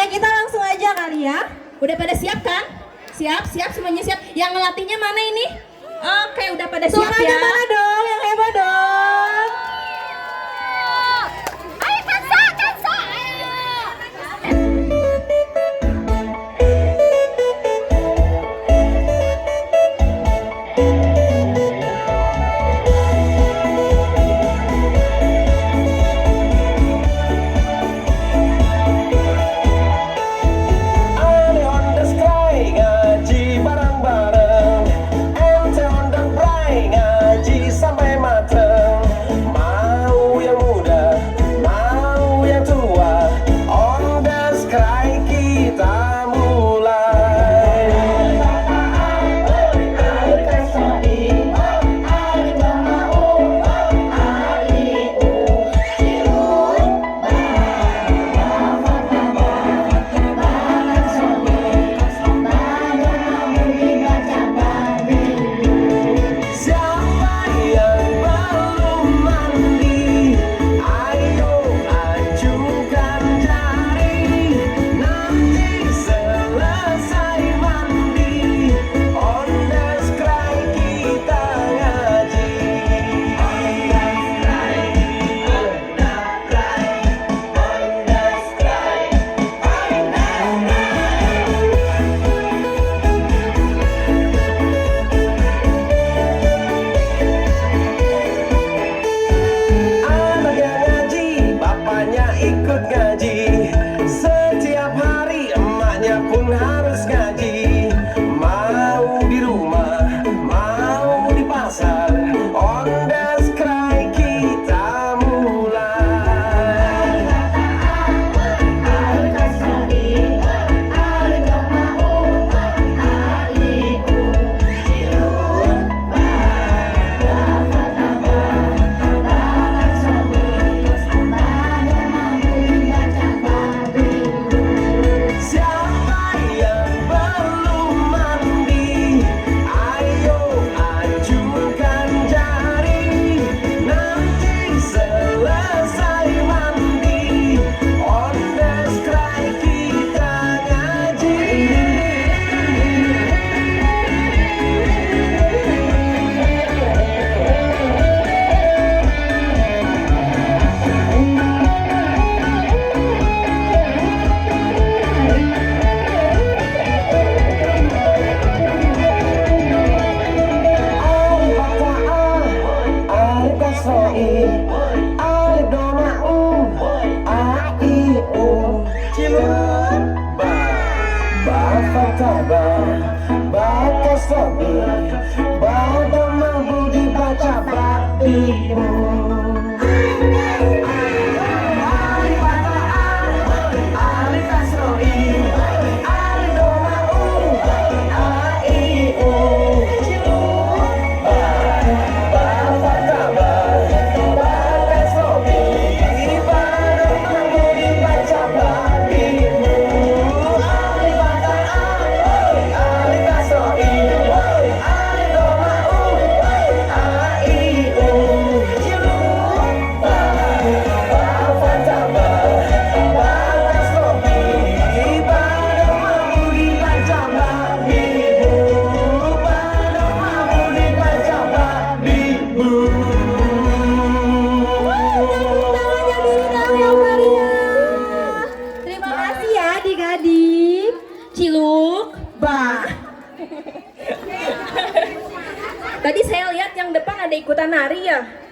kita langsung aja kali ya. Udah pada siap kan? Siap, semuanya siap. Yang ngelatihnya mana ini? Oke, udah pada siap ya. Suaranya mana dong? Yang hebat dong. Ayo Kansa, ayo. Adik-adik, Ciluk. bah. Tadi saya lihat yang depan ada ikutan nari ya.